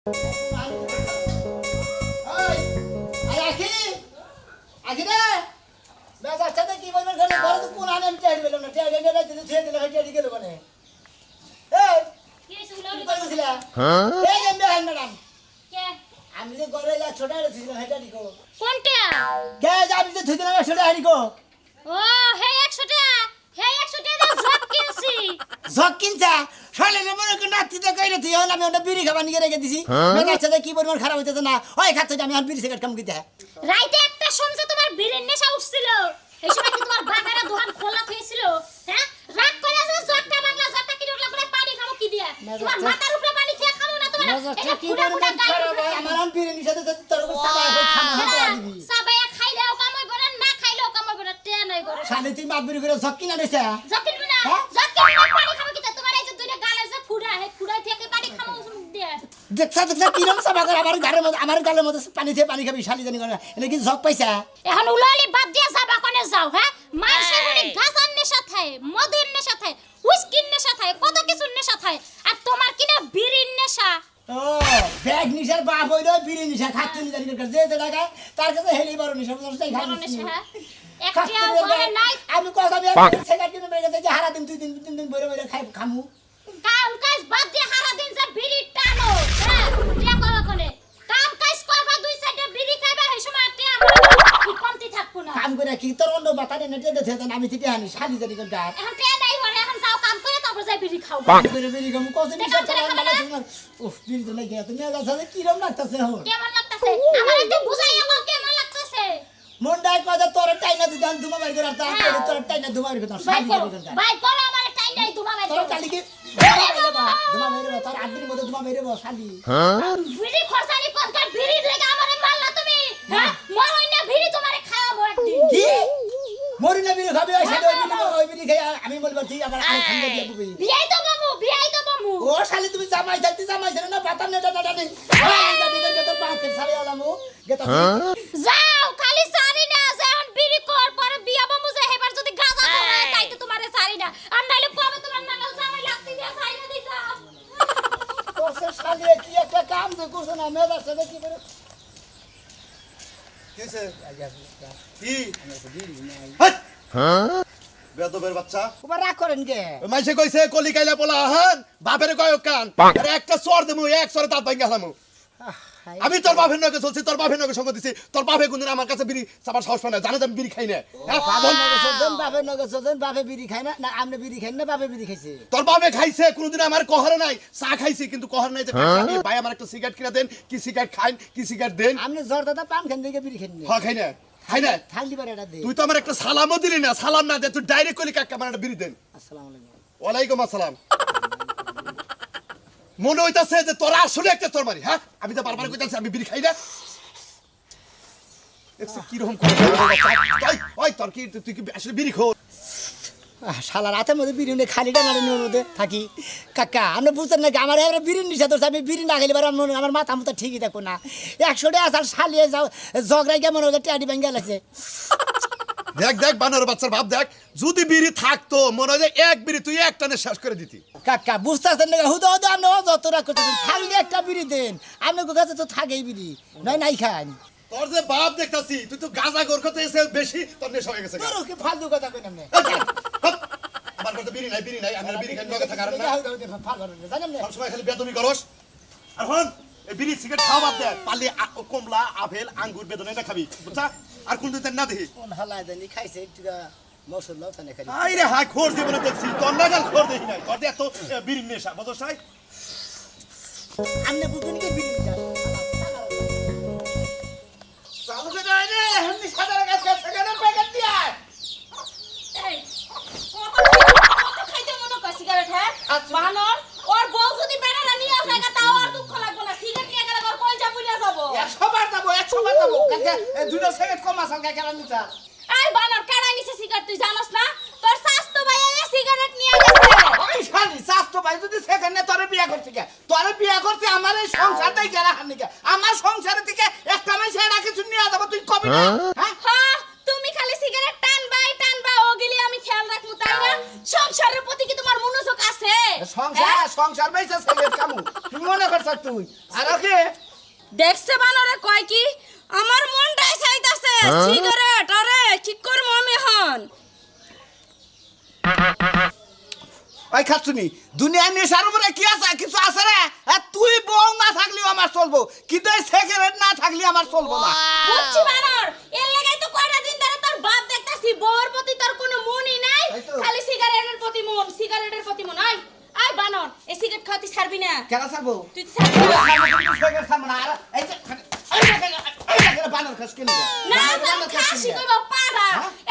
আমি যে ঘরে যা ছোট ছিল হেটা দিকো কোনটা কে যাবি যে থুইতে না ছোট হাড়িকো ও হে 100 টাকা হে 100 টাকা জব কিনছি জগ কিনছা শালে রে মনে করে নাতি তো কইরে তুই হল আমি ওটা বিড়ি খাবা নিয়ে রেখে দিছি মেগাছে কি পরিমাণ খারাপ হইতেছে না ওই খাচ্ছে আমি আর বিড়ি সিগারেট কাম কিতে রাইতে একটা সমঝে তোমার বীরের নেশা উঠছিল এই সময় কি তোমার বাগারা দোকান খোলা হয়েছিল হ্যাঁ রাত করে আছে জটটা বাংলা জটটা কি উঠলা করে পানি খাবো কি দিয়া তোমার মাথার উপরে পানি খেয়ে খাবো না তোমার এটা পুরা পুরা গাল আমার আন বিড়ি নিষেধ আছে তোর উপর সাবাই হই খানা হতে দিবি সাবাই খাইলেও কামই করে না খাইলেও কামই করে টে নাই করে শালে তুই মাপ বিড়ি করে জগ কিনা দিছা জকির না জকির না পানি খাবো কি তোমার এই যে দুইটা গালে যে ফুড়া হে ফুড়া থেকে পানি খাবো মুখ দিয়ে দেখছা কিরম সাবা করে আমার গালের মধ্যে পানি দিয়ে পানি খাবি শালি জানি করে এটা কি জগ পাইছা এখন উলালি বাদ দিয়া যাবা কোনে যাও হ্যাঁ মাইসের মনে গাজার নেশা থাকে মদের নেশা থাকে হুইস্কির নেশা থাকে কত কিছু নেশা থাকে আর তোমার কিনা বিড়ির নেশা ও ব্যাগ নিশার বাপ হইলো বিড়ি নিশা খাচ্ছি নি জানি করে যে টাকা তার কাছে হেলি বড় নিশা বুঝছস তাই বড় খাচ্ছি নেশা হ্যাঁ একটিও ঘরে নাই আমি কথা আমি সেটা কিনে বের গেছে যে হারা দিন 2 দিন বইরে বইরে খামু কাম কাজ বাদ দিয়ে সারা দিন যে বিড়ি টানো হ্যাঁ টিয়া কবা কোনে কাম কাজ করবা দুই সাইডে বিড়ি খাইবা এই সময় টিয়া কি কমতি থাকবো না কাম করে কি তোর অন্য বাতারে নেটে দেছে আমি থেকে আনি শালি জানি করে গায় এখন টিয়া নাই ঘরে এখন যাও কাম করে তারপর যাই বিড়ি খাও করে বিড়ি খামু কত নিশা চালান মানে উফ বিড়ি তো লাগে তুমি যাচ্ছে কি রকম লাগতাছে হন কেমন লাগতাছে আমার একটু বুঝাইয়া বল কেমন লাগতাছে মন্ডাই কথা তোর টাইনা দিদান ধুমা বাইর করে তা তোর টাইনা ধুমা বাইর করে শালি জানি করে ভাই করো আমার টাই নাই তোমার তোর কালি কি ধুমা বাইর তোর আদির মধ্যে ধুমা বাইর শালি বিড়ি খরচানি কোনকার বিড়ি লাগা আমারে মারলা তুমি হ্যাঁ মরই না বিড়ি তোমারে খাওয়াবো একদিন কি মরি না বিড়ি খাবি ওই বিড়ি খাই আমি বলবো তুই আবার আর খান্দে দিয়ে দিবি বিয়াই তো বাবু ও শালি তুমি জামাই থাকতে জামাই ছেড়ে না পাতা নেটা নেটা নেই জানি করে তোর বাপে ছাড়ে আলামু গেতা যাও খালি সারি না যখন বিড়ি কর পরে বিয়া বাবু যে হেবার যদি গাজা হয় তাই তো তোমারে সারি না আর নাইলে কবে তোমার নাগাল জামাই লাগতে দিয়া সাইরা দিতাম তোর শালি কি একটা কাম দে করছ না মেজার সাথে কি করে কিসে কি হট হ্যাঁ বেদবের বাচ্চা ওবা রাগ করেন কে মাইসে কইছে কলি কাইলা পোলা হন বাপের কয় কান আরে একটা সর দেমু এক সরে দাঁত ভাঙা হালামু আমি তোর বাপের নকে চলছি তোর বাপের নকে সঙ্গ দিছি তোর বাপে কোনদিন আমার কাছে বিড়ি চাবার সাহস পায় না জানে আমি বিড়ি খাই না বাপে বিড়ি খাই না আপনি বিড়ি খাই না বাপে বিড়ি খাইছে তোর বাপে খাইছে কোনদিন আমার কহরে নাই চা খাইছি কিন্তু কহর নাই যে ভাই আমার একটা সিগারেট কিনা দেন কি সিগারেট খাইন কি সিগারেট দেন আপনি জ্বর দাদা পান খান থেকে বিড়ি খান হ্যাঁ খাই না খাই না থাকলি পারে এটা দে তুই তো আমার একটা সালামও দিলি না সালাম না দে তুই ডাইরেক্ট কলি কাকা আমার একটা বিড়ি দেন আসসালামু আলাইকুম ওয়ালাইকুম আসসালাম মনে হইতাছে যে তোরা আসলে একটা তোর মারি হ্যাঁ আমি তো বারবার কইতাছি আমি বিড়ি খাই না দেখছিস কি রকম করে ওই তোর কি তুই কি আসলে বিড়ি খো শালা রাতের মধ্যে বিড়ি নিয়ে খালিটা নাড়ে নিয়ে মধ্যে থাকি কাকা আপনি বুঝতেন নাকি আমার এবার বিড়ি নিশা ধরছে আমি বিড়ি না খেলে আমার মাথা মতো ঠিকই থাকবো না 100 টাকা আসার শালিয়ে যাও ঝগড়াই কেমন হচ্ছে ট্যাডি ব্যাঙ্গে গেছে দেখ দেখ বানর বাচ্চার ভাব দেখ যদি বিড়ি থাকতো মনে হয় এক বিড়ি তুই এক টানে শেষ করে দিতি কাকা বুঝতেছেন না হুদা হুদা আপনি যতটা করতেছেন থাকলে একটা বিড়ি দেন আপনার কাছে তো থাকেই বিড়ি নাই খান তোর যে বাপ দেখতাছি তুই তো গাঁজা গোর করতে এসে বেশি তোর নেশা হয়ে গেছে কি ফালতু কথা কই না আমার কাছে বিড়ি নাই আমরা বিড়ি খাই লগে থাকার না জানেন না সব সময় খালি বেদমি করস আর হন এই বিড়ি সিগারেট খাওয়া বাদ দে পারলে কমলা আপেল আঙ্গুর বেদনা এটা খাবি বুঝছা আর কোন দিন না দেখি কোন হালায় দেনি খাইছে একটুকা মশলা তানে খালি আই রে হাই খোর জীবনে দেখছি তোর নাগাল খোর দেখি নাই তোর এত বিড়ি নেশা বুঝছ নাই আমনে বুঝুন কি বিড়ি নিশা চালু করে দে রে এমনি সাদার কাছে সেখানে প্যাকেট দিয়া এই কত খাইতে মনে কর সিগারেট হ্যাঁ বানর ওর বউ যদি বেড়া নিয়ে আসে তাও আর দুঃখ লাগবে না সিগারেট নিয়ে গেলে ওর কলজা পুড়ে যাবো 100 বার যাবো কাকা দুটো সেকেন্ড কম আসাল কাকা নিতা এই বানর কাড়াই নিছে সিগারেট তুই জানোস না তোর স্বাস্থ্য ভাই এই সিগারেট নিয়ে গেছে ওই শালি স্বাস্থ্য ভাই যদি সেখানে তোরে বিয়া করতে কে তোরে বিয়া করতে আমার এই সংসারটাই গেরা হানি কে আমার সংসারের থেকে একটা মাই ছেড়া কিছু নিয়ে যাব তুই কবি না হ্যাঁ হ্যাঁ তুমি খালি সিগারেট টানবা ওগিলি আমি খেয়াল রাখমু তাই না সংসারের প্রতি কি তোমার মনোযোগ আছে সংসার বাইসা সিগারেট কামু তুই মনে করছ তুই আর ওকে দেখছে বানরে কয় কি আমার মনটাই চাইতাছে সিগারেট আরে কি করব আমি এখন ওই খাচ্ছুনি দুনিয়া নেশার উপরে কি আছে কিছু আছে রে তুই বউ না থাকলেও আমার চলবো কিন্তু এই সিগারেট না থাকলে আমার চলবো না বুঝছি বানর এর লাগাই তো কয়টা দিন ধরে তোর বাপ দেখতাছি বউর প্রতি তোর কোনো মনই নাই তাই তো। খালি সিগারেটের প্রতি মন সিগারেটের প্রতি মন আই আই বানর এই সিগারেট খাওয়াতে ছাড়বি না কেন ছাড়বো তুই ছাড়বি না সিগারেট খাবো না আর এই যে বানর খাস কেন না না খাসি কইব পাড়া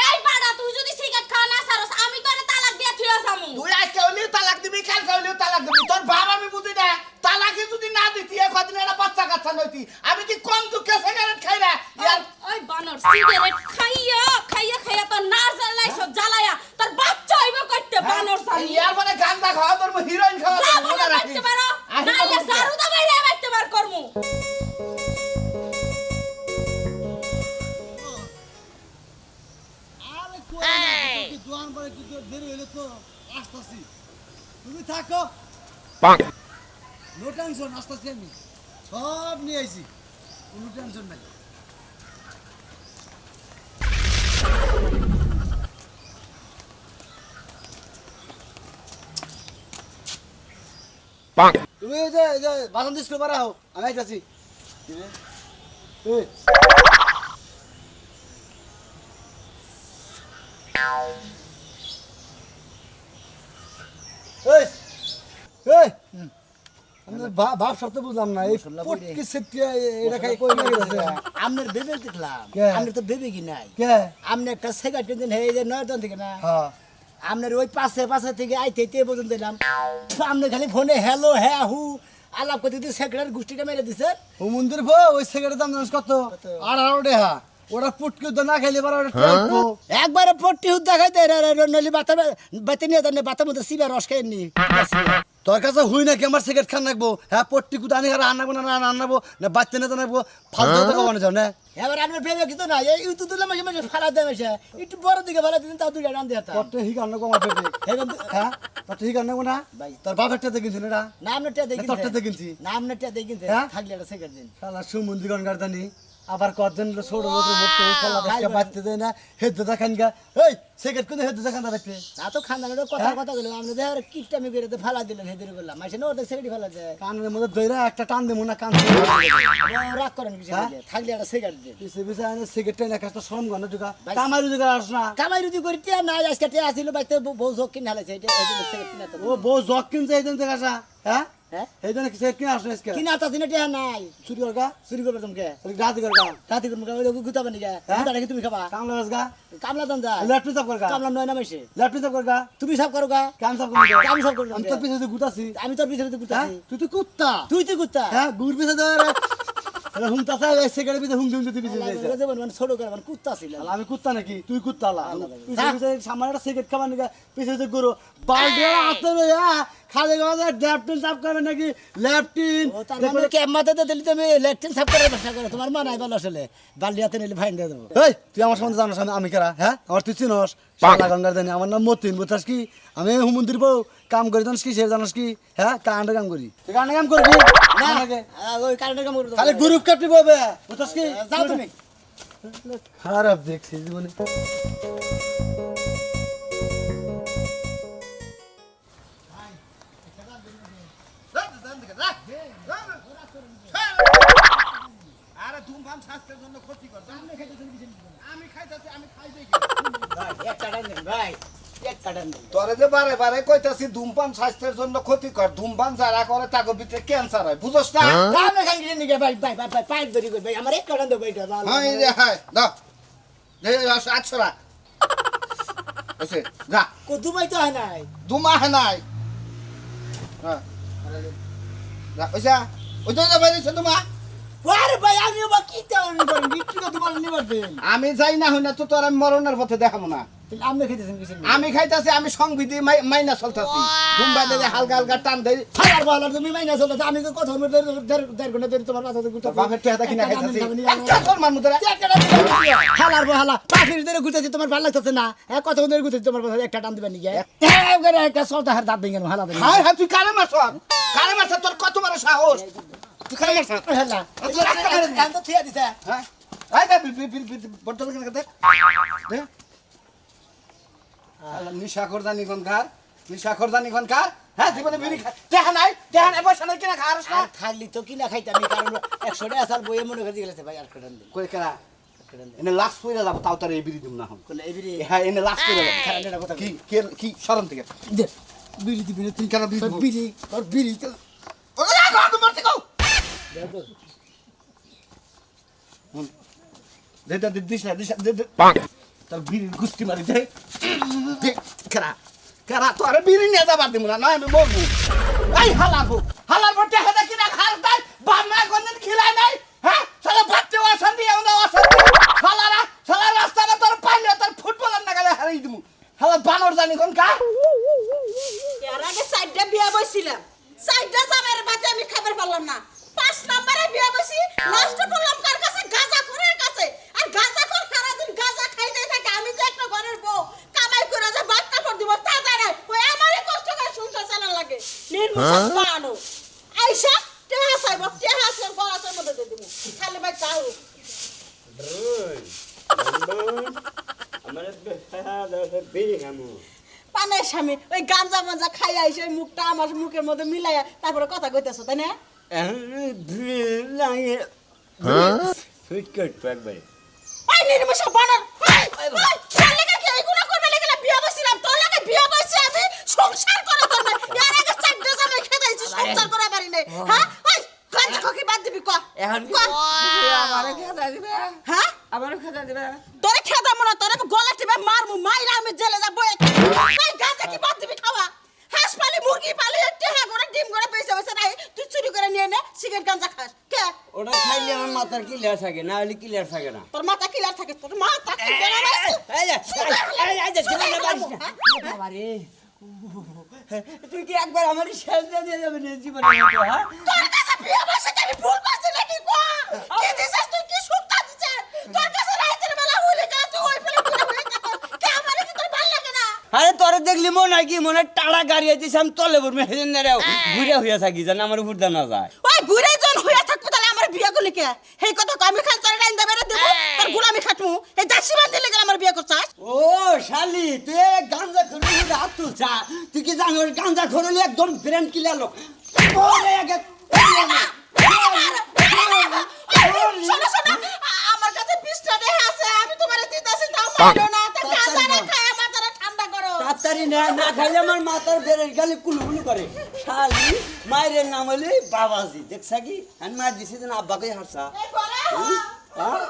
এই পাড়া তুই যদি সিগারেট খাওয়া না ছাড়স আমি তোরে তালাক দিয়ে থুয়া যামু তুই আজকে হলেও তালাক দিবি কালকে হলেও তালাক দিবি তোর বাবা আমি বুঝি না তালাকে যদি না দিতি কদিন একটা বাচ্চা কাচ্চা নইতি আমি কি কম দুঃখে সিগারেট খাই না ইয়ার ওই বানর সিগারেট খাইয়া খাইয়া খাইয়া তো না জ্বালাইছ জ্বালায়া তোর বাচ্চা হইব কইতে বানর সালি ইয়ার মানে গান্দা খাওয়া তোর হিরোইন খাওয়া যা তোর মনে বানর রাখিস। বাইতে পারো আসি না তোর ইয়া মুখে। জারু দা বাইরে বাইতে পার করমু আরে কই না তুই দোকান পরে তুই দেরি হইলো তো আসতাছি তুমি থাকো নো টেনশন আসতাছি আমি সব নিয়ে আইছি কোনো টেনশন নাই তুমি এই যে বাসন দিস করে বাড়াও আমি আইতাছি এই এই এই আমি বাপ শব্দ বুঝলাম না এই পটকি সেটিয়া এটা খাই কই গেছে আপনার বেবে দেখলাম কে? আপনার তো বেবে কি নাই কে আপনি একটা সিগারেট কিনতেন এই যে নয়তন থেকে না হ্যাঁ আপনার ওই পাশে পাশে থেকে আইতে তে পর্যন্ত দিলাম আপনি খালি ফোনে হ্যালো হ্যাঁ হু আলাপ করতে দিয়ে সেক্রেটারি গোষ্ঠীটা মেরে দিছে ও মন্দির বউ ওই সিগারেটের দাম জানিস কত 18 টাকা ওটা পুটকি তো না খাইলে পারে ওটা টেকবো একবারে পট্টি হুদ দেখাইতে নলি বাতা বাতে নিয়ে দেন বাতার মধ্যে সিবা রস খাইনি তোর কাছে হুই নাকি আমার সিগারেট খান রাখবো হ্যাঁ পট্টি কুদা আনি আর আনবো না আনবো না বাচ্চা না জানাবো ফালতু কথা বলে যাও না এবার আপনার ভেবে কিছু না এই ইউটিউব দিলে মাঝে মাঝে ফালা দেয় মাসে একটু বড় দিকে ফালা দিতেন তাও দুইটা রান দিয়ে পট্টি হিক আনবো আমার পেটে হ্যাঁ পট্টি হিক আনবো না ভাই। তোর বাপেরটা দেখিস না এটা না আপনার টিয়া দেখি তোরটা দেখিনছি না আপনার টিয়া দেখি হ্যাঁ? থাকলে একটা সিগারেট দিন শালা সুমন্দির গার্দানি আবার কজন ছোট লোকের মতো ফলা দেখে বাঁচতে দেয় না হেদ্দে দেখান গা এই সিগারেট কোন হেদ্দে দেখান না দেখতে তা তো খান্দানের কথা কথা বললাম আপনি দেখে আর কিপটামি করে তো ফালা দিলেন হেদিরে বললাম মাসে না ওদের সিগারেট ফালা যায় কানের মধ্যে দইরা একটা টান দেবো না কান রাগ করেন কিছু হ্যাঁ? থাকলে একটা সিগারেট দিন পিছে পিছে আনে সিগারেট না একটা শ্রম গণ জুগা কামাই রুজি করে আস না কামাই রুজি করি টিয়া নাই আজকে টিয়া আসিল বাইতে বউ ঝোঁক কিনে হালাইছে এটা সিগারেট কিনা তো ও বউ জগ কিনছে এই দিন থেকে আসা হ্যাঁ হ্যাঁ এই জন্য সিগারেট কিনে আসো আজকে কিনা তো সিনে টিয়া নাই চুরি করগা চুরি করবে তোমাকে রাতি করগা রাতে করবো গুতাবে নাকি গুতা নাকি তুমি খাবা কামলা রাজগা কামলা দান যা ল্যাপটপ সাফ করগা কামলা নয় না মাসে ল্যাপটপ সাফ করগা তুমি সব করো গা কাম সাফ করগা আমি সব করবো আমি তোর পিছে গুতাছি আমি তোর পিছনে হ্যাঁ গুতাছি তুই তো কুত্তা তুই তুই গুতা হ্যাঁ গুড় পিছে ধরে হুমতাছে সিগারেট পিছে হুম হুম তুই পিছে যাইছে মানে ছোট করে মানে কুত্তা ছিল আলা আমি কুত্তা নাকি তুই কুত্তা আলা পিছে পিছে সামনে একটা সিগারেট খাবার নাকি পিছে পিছে গরু বালতি হাতে লইয়া খালি গাছে ল্যাপটিন সাফ করবে নাকি ল্যাপটিন ও তার মানে কি মাথাতে দিলি তুমি ল্যাকটিন সাফ করে ব্যবসা করো তোমার মা নাই ভালো আসলে বাল্টি হাতে নিলে ফাইন দিয়ে দেবো এই তুই আমার সম্বন্ধে জানোস আমি কারা হ্যাঁ আমার তুই চিনস শালা গঙ্গার জানি আমার নাম মতিন বুঝাস কি আমি হুমন্দির বউ কাম করি জানিস কি সে জানিস কি হ্যাঁ কান্ডে কাম করি তুই কান্ডে কাম করবি না আমাকে ওই কারেন্টের কাম করে দেবো। খালি গ্রুপ কাটবি ববে বুঝাস কি যাও তুমি খারাপ দেখছি জীবনে আরে ধূমপান স্বাস্থ্যের জন্য ক্ষতিকর আমি খাইতেছি আমি খাই দেখি ভাই একটা টান দিন ভাই একটা টান দিন তোরে যে বারে বারে কইতাছি ধূমপান স্বাস্থ্যের জন্য ক্ষতিকর ধূমপান যারা করে তাকে ভিতরে ক্যান্সার হয় বুঝছ না আমরা খালি দিন নিকে ভাই ভাই ভাই পাইপ ধরি কই ভাই আমার একটা টান দাও ভাই হাই রে হাই দাও দে 800 রা ওসে যা কো দুবাই তো হয় নাই দুমাহ নাই হ্যাঁ যা ওইসা ওই তো বাইরে তোমা আরে ভাই আমি বা কি তেমন করেন বিক্রি করতে পারেন নিবার দেন আমি যাই না হই না তো তোর আমি মরণের পথে দেখাবো না তাহলে আপনি খেতেছেন কিছু আমি খাইতাছি আমি সংবিধি মাইনা চলতাছি দুম্বাই দিলে হালকা হালকা টান দেই হাজার বলা তুমি মাইনা চলে আমি তো কথা বলতে দেড় ঘন্টা ধরে তোমার মাথা ঘুরতে বাপের টেহাটা কিনা খাইতাছি একটা তোর মান মুদরা হালার বহালা পাখির ধরে ঘুরতেছি তোমার ভালো লাগতেছে না কত ধরে ঘুরতেছি তোমার কথা একটা টান দিবেন নিকে একটা সলতা হার দাঁত ভেঙে হালা দেবেন হাই হাই তুই কারে মারছ তোর কত বড় সাহস তুই কেন মারছ হেলা আচ্ছা, রাখতে পারেন না। এখন তো থিয়া দিছে হ্যাঁ আই দে বটল কেন দে দে আল্লাহ নিশাখর জানি কোনকার নিশাখর জানি কোনকার হ্যাঁ জীবনে বিড়ি খা দেখা নাই পয়সা নাই কিনা খাওয়ার না আর থাকলি তো কিনা খাইতাম আমি, কারণ 100 টাকা আসার বইয়ে মনে করে গেছে ভাই আর কটান দিন কই কেনা এনে লাস্ট পয়লা যাব তাও তার এই বিড়ি দিম না হন বলে এই বিড়ি হ্যাঁ এনে লাস্ট পয়লা যাব খারাপ এটা কথা কি কি শরম থেকে দে বিড়ি দিবি না তুই কেন বিড়ি তোর দিবো? বিড়ি তোর বিড়ি তো ওরে গো মারতে কও দে দে দিস না দে তার বিড়ি গুষ্টি মারি দে দে কেরা কেরা তো আরে বিড়ি নিয়ে যাবার দিমু না নয় আমি মরবো এই হালার বটে হেদা কিনা খাল তাই বামনা কোনদিন খিলাই নাই হ্যাঁ সালা বাচ্চা ওয়াসান দিয়ে আমরা ওয়াসান সালা রাস্তাটা তোর পাইলে তোর ফুটবলার না গেলে হারাই দিমু হালা বানর জানি কোন কা এর আগে 4টা বিয়া বইছিলাম 4টা জামাইয়ের বাচ্চা আমি খাবার পারলাম না 5 নম্বরে বিয়া বইছি লাস্টে বললাম কার কাছে গাঁজা খোরের কাছে আর গাঁজা খোর সারা দিন গাঁজা খাইতে থাকে আমি যে একটা ঘরের বউ কামাই করে যে ভাত কাপড় দিব তা জানে ওই আমারই কষ্ট করে সংসার চালান লাগে নির্মুষ বানো আইসা টেহা সাইব টেহা সাইব গলার মধ্যে দিয়ে দিব খালি ভাই চাও পানের স্বামী ওই গাঞ্জা মাঞ্জা খাই আইসে ওই মুখটা আমার মুখের মধ্যে মিলাইয়া তারপরে কথা কইতেছো তাই না ওই নির্মুষ বানর তোর লাগা কি এগুলা করবে লাগা বিয়া বসিলাম তোর লাগা বিয়া বসি আমি সংসার করে তোর না এর আগে 4টা জামাই খেদাইছি সংসার করা পারি নাই হ্যাঁ ওই গাঞ্জা খকি বাদ দিবি ক এখন কি ক? আমারে খেদা দিবে হ্যাঁ আমারে খেদা দিবে তোরে খেদা মনে তোরে গলা টিপে মারমু মাইরা আমি জেলে যাব এই গাঁজা কি বাদ দিবি খাওয়া হাঁস পালি মুরগি পালি টেহা করে ডিম করে পয়সা পয়সা নাই তুই চুরি করে নিয়ে নে সিগারেট গাঁজা খাস কে ওটা খাইলে আমার মাথার ক্লিয়ার থাকে না হলে ক্লিয়ার থাকে না তোর মাথা কিলার থাকে তোর মাথা কিলার আছে এই যে ছেলে বাড়িস না বাবারে তুই কি একবার আমার শেষ দিয়ে যাবে না জীবনে হ্যাঁ তোর কাছে বিয়ে বসে আমি ভুল করছি নাকি কো কি দিছিস তুই কি সুক্তা দিছিস তোর কাছে রাতের বেলা হইলে কা তুই ওই ফেলে পুরো হয়ে থাকো কে আমারে কি তোর ভালো লাগে না আরে তোরে দেখলি মনে হয় কি মনে টাড়া গাড়িয়ে দিছি আমি তলে বলবো হেজেন রে ঘুরে হইয়া থাকি জান আমার উপর না যায় ওই ঘুরে জন হইয়া থাকবো তাহলে আমার বিয়ে করলি কে সেই কথা তো আমি খালি তোর রাইন দেবে দেব তোর গোলামি খাটমু এই দাসী বান্ধি লাগা আমার বিয়ে করছাস ও শালি তুই গাঞ্জা খরলি হাত তুলছা তুই কি জানো গাঞ্জা খরলি একদম ব্রেন কিলার লোক ওরে আগে শোনো শোনো আমার কাছে 20 টাকা আছে আমি তোমারে দিতাছি দাও মারো না তা গাঁজা না খায় মাথাটা ঠান্ডা করো তাড়াতাড়ি না খাইলে আমার মাথার বেরের গালে কুলুকুলু করে শালি মায়ের নাম হলে বাবাজি দেখছা কি আমি মার দিছি যেন আব্বাকে হাসা এই করে হ্যাঁ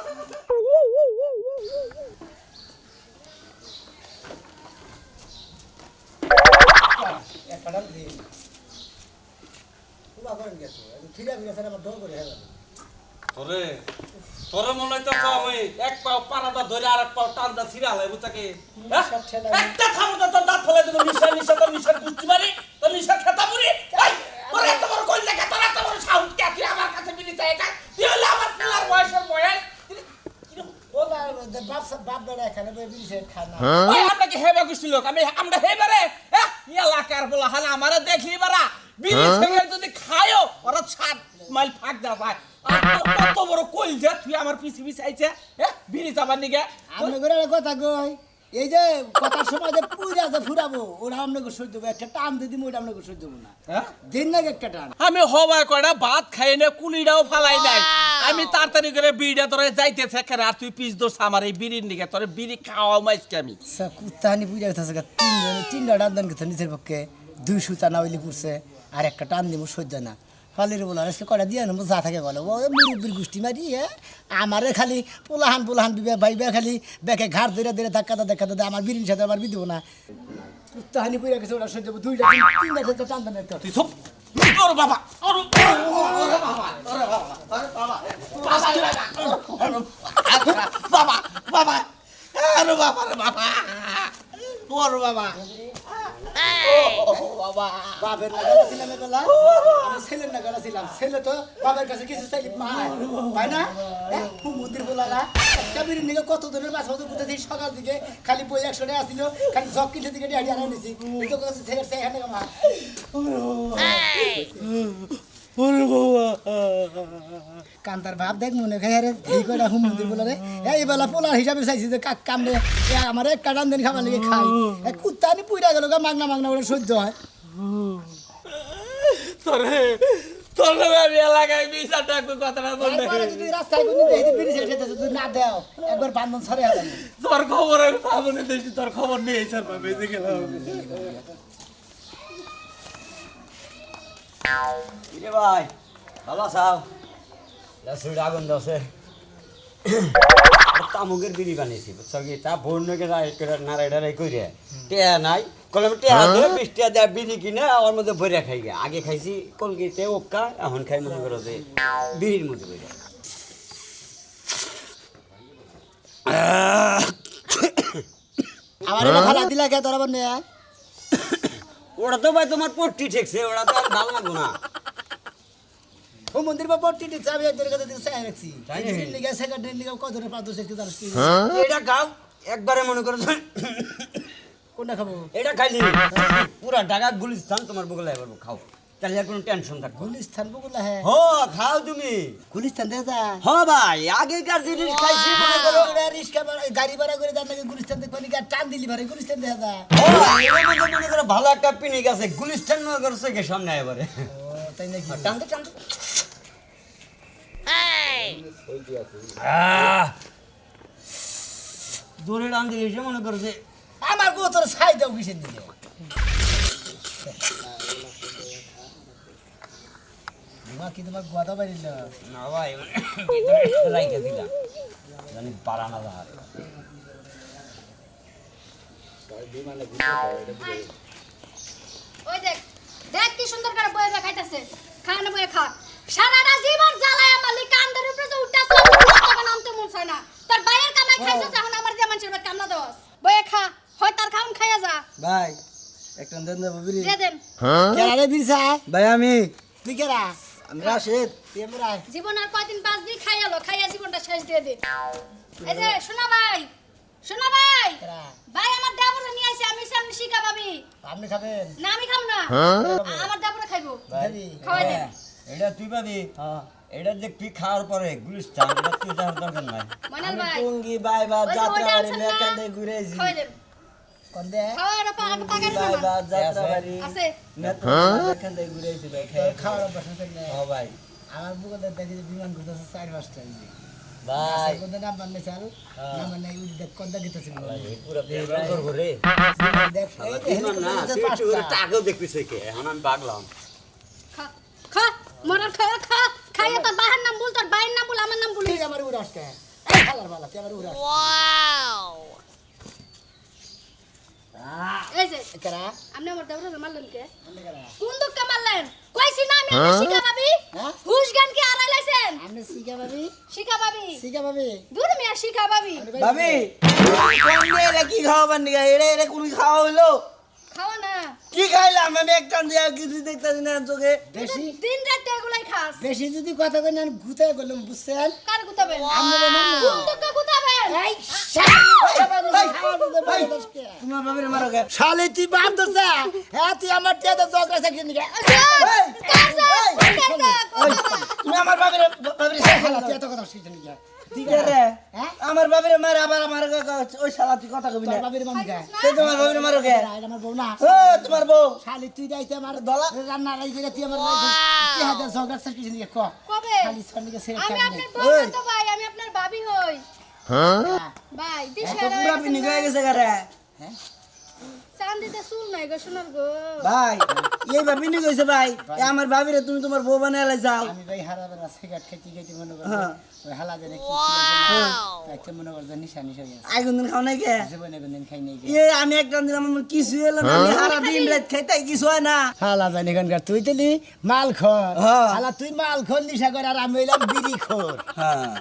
একটা দিন পুরা করেন গেছে ফিরে আমি গেছে আমার ডর করে হেলা তোরে তোরে মনে হইতেছ আমি এক পাও পারাটা ধরে আর এক পাও টানটা ছিড়া হলাই বুঝাকে একটা থামো তো তোর দাঁত ফেলে দিল নিশা তোর নিশার বুঝতে পারি তোর নিশার খেতা পুরি তোর এত বড় কই লাগে তোর এত বড় সাউন্ড কে কি আমার কাছে বিলি চাই এটা তুই হলে আমার খেলার বয়সের বয়স বাপ বেড়া এখানে বিড়ি সেট খায় না ওই আপনাকে হেবা গুছি লোক আমরা হেবারে এলাকার বলা হালা আমারে দেখলি বারা বিড়ি থেকে যদি খায়ও ওরা 7 মাইল ফাঁক দা পায় আর কত বড় কইল যে তুই আমার পিছে পিছে আইছে বিড়ি চাবার নিগে আমি করে কথা কই এই যে কথার সময় যে পুরা যে ফুরাবো ওরা আপনাকে সহ্য দেবো একটা টান দিয়ে দিব ওটা আপনাকে সহ্য দেবো না দিন না একটা টান আমি হবাই কয়টা ভাত খাই না কুলিটাও ফালাই নাই আমি তাড়াতাড়ি করে বিড়িটা তোরে যাইতেছে কেন আর তুই পিস দোষ আমার এই বিড়ির নিগে তোরে বিড়ি খাওয়াও মাইসকে আমি কুত্তাহানি পুজা হইতেছে তিনটা টান দেন গেছে নিজের পক্ষে 200 টানা হইলে পড়ছে আর একটা টান দিব সহ্য না ফালির বলো আজকে কটা দিয়ে নেবো যা থাকে বলো ও মুরব্বীর গোষ্ঠী মারি আমারে খালি পোলাহান বিবে ভাইবে খালি বেকে ঘাট ধরে ধরে ধাক্কা দে আমার বিরির সাথে আমার বিদেবো না কুত্তাহানি পুজা গেছে ওরা সহ্য দুইটা তিনটা টান দেন একটা তুই সব ওর বাবা ওর বাবা বাবা আরে বাবা রে বাবা ওর বাবা বাপের নাগালা ছিলাম এবেলা আমি ছেলের নাগালা ছিলাম ছেলে তো বাবার কাছে কিছু চাইলে পায় না মন্দির বলারা একটা বিরির নিকে কত ধরনের মাছ হতো কোথা থেকে সকাল দিকে খালি বই 100 টাকা আসছিল খালি জগ কিনতে দিকে হারিয়ে আনা নিছি এই তো কাছে ছেলের চাই এখানে আমার ওরে বাবা কান্তার ভাব দেখ মনে খাই রে এই কইরা হুম মন্দির বলে রে এই বেলা পোলার হিসাবে চাইছি যে কাক কাম রে আমার এক কাটান দিন খাবার লিগে খাই এক কুত্তানি পুইরা গেল মাগনা মাগনা ওটা সহ্য হয় তোরে আমি এলাকায় বিচার ডাকবো কথাটা বললে তারপরে যদি রাস্তায় কোন দিন বিড়ি ছেড়ে যদি না দাও একবার বান্ধন ছড়ে হবে তোর খবর আমি পাবো না দেখছি তোর খবর নেই স্যার বেঁচে গেলাম কিরে ভাই ভালো আছাও লাসুড়ি আগুন দছে তামুকের বিড়ি বানিয়েছি বুঝছো কি তা বন্যকে নাড়াই কইরে টেয়া নাই কলম টেয়া ধরে 20 টাকা দেয় বিড়ি কিনে ওর মধ্যে ভরে খাই গে আগে খাইছি কলগেটে ওক্কা এখন খাই মনে করো যে বিড়ির মধ্যে ভরে আমার এটা খালা দিলা কে তোরা বনে ওরা তো ভাই তোমার পট্টি ঠেকছে ওরা তো আর ভালো লাগবো না হুম মন্দির বা পড়তি দিচ্ছে আমি একদের কাছে দিতে চাই রাখছি দিন লিগে সেকেন্ডের লিগে কত ধরে পাঁচ দশ একটু জানিস কি এটা খাও একবারে মনে করো যে কোনটা খাবো এটা খাইলি পুরা ঢাকা গুলিস্তান তোমার বগলে এবার খাও তাহলে আর কোনো টেনশন থাকবে না। গুলিস্তান বগুলা হ্যাঁ হো খাও তুমি গুলিস্তান দে যা হ ভাই আগেকার জিনিস খাইছি মনে করো রিস্কা গাড়ি ভাড়া করে যার নাকি গুলিস্তান দেখবানি টান দিলি ভারে গুলিস্তান দেখা যা ও এর মধ্যে মনে করো ভালো একটা পিনিক আছে গুলিস্তান মনে করছে কে সামনে এবারে ও তাই নাকি টানতে টানতে জোরে টান দিলে এসে মনে করছে আমার গো তোর ছাই দাও কিসের দিকে মা কি তোমার গোয়াদা বাড়িল না ভাই রাইকে দিলাম জানি পারা না যায় ওই দেখ দেখ কি সুন্দর করে বইয়ে খাইতেছে খাওয়ানো বইয়ে খা সারাটা জীবন জ্বালায় আমার লি কান্দের উপরে যে উঠতেছ তখন নামতে মন চায় না তোর বাইরের কামাই খাইছস এখন আমার যে মানুষের কাম না দস বইয়ে খা হয় তার খাউন খাইয়া যা ভাই একটা দেন দেবো বিড়ি দে দেন কেরা রে বিরসা ভাই আমি তুই কেরা আমি রাশেদ তুই এমরাই জীবন আর কয়দিন বাঁচ দি খাইয়ালো খাইয়া জীবনটা শেষ দিয়ে দে এই যে শোনা ভাই কেরা ভাই আমার দেবরে নিয়ে আইছে আমি সামনে শিখা পাবি আপনি খাবেন না আমি খাম না আমার দেবরে খাইবো খাবি খাওয়াই দে এটা তুই পাবি এটা যে তুই খাওয়ার পরে গুলিস্তান এটা তুই যাওয়ার দরকার নাই মনাল ভাই টুঙ্গি বাই বা ওই যে যাত্রা ওইটা বাড়ি আছে না? মেকান্দে ঘুরেছি খাওয়াই দেন কোন দে খাওয়ার পাকা বাই বা না যাত্রা বাড়ি আছে মেকান্দে ঘুরেছি ভাই খাই খাওয়ার বসে না ও ভাই আমার বুকে দেখি যে বিমান ঘুরতেছে 4-5টা ভাই কোন না মানে চাল না মানে ওই দেখ কোনটা গিতেছিল পুরো পেট তোর ঘরে দেখ এই দিমান না তুই একটু করে 5টা টাকাও দেখবিস কে এখন আমি পাগলাম খা খা মরার খা খা খাইয়া তোর বাহার নাম বল তোর বাইয়ের নাম বল আমার নাম বলিস তুই আমার উড়াস কে এই খালার বালা তুই আমার উড়াস এই যে কেরা আপনি আমার দেবরে মারলেন কে আপনি কেরা কোন দুঃখে মারলেন কইছি না আমি আপনার শিখা পাবি হ্যাঁ? হুশ জ্ঞান কি আড়াই লাইছেন আপনি শিখা পাবি শিখা পাবি শিখা পাবি দূর মিয়া শিখা পাবি ভাবি কোন এরা কি খাওয়াবার নিগা এরা এরা কোন খাওয়া হইলো খাওয়া না কি খাইলাম আমি একটা দিয়া কিছু দেখতাছি না চোখে বেশি দিন রাত এগুলাই খাস বেশি যদি কথা কই না গুতায় বললাম বুঝছেন কার গুতাবেন আমরা বললাম না। কোন দুঃখে গুতাবেন এই শালা তোমার ভাবিরে মারো কে শালে তুই বাম দোসা হ্যাঁ তুই আমার টেদা জগরা সাকিন নিকে তুমি আমার ভাবিরে শালা তুই এত কথা শিখছিস নিকে ঠিক আছে হ্যাঁ? আমার ভাবিরে মারে আবার আমার ওই শালা তুই কথা কবি না তোর বাবির মামকে তুই তোমার ভাবিরে মারো কে এটা আমার বউ না ও তোমার বউ শালি তুই যাইতে আমার দলা রান্না রাই করে তুই আমার টেদা জগরা সাকিন নিকে ক কবে শালি সর নিকে ছেড়ে আমি খাবি আপনার বউ না তো ভাই আমি আপনার ভাবি হই ভাই দিশে এত পুরা পিনি হয়ে গেছে গারে চান্দিতে চুল নাই গো সোনার গো ভাই এই ভাবি নি কইছে ভাই এ আমার ভাবিরে তুমি তোমার বউ বানাইলে যাও আমি ভাই হারাবেলা সিগারেট খেতে খেতে মনে করি হ্যাঁ। ওই হালা জানে কি তাইতে মনে কর নিশা নিশা হয়ে আছে আই কোনদিন খাও নাই কে জীবনে কোনদিন খাই নাই এ আমি একটা দিলাম আমার কিছু এলো না আমি সারা দিন রাত খাইতে কিছু হয় না হালা জানি এখানকার তুই তেলি মাল খর হ্যাঁ। হালা তুই মাল খর নিশা করে আর আমি হইলাম বিড়ি খর হ্যাঁ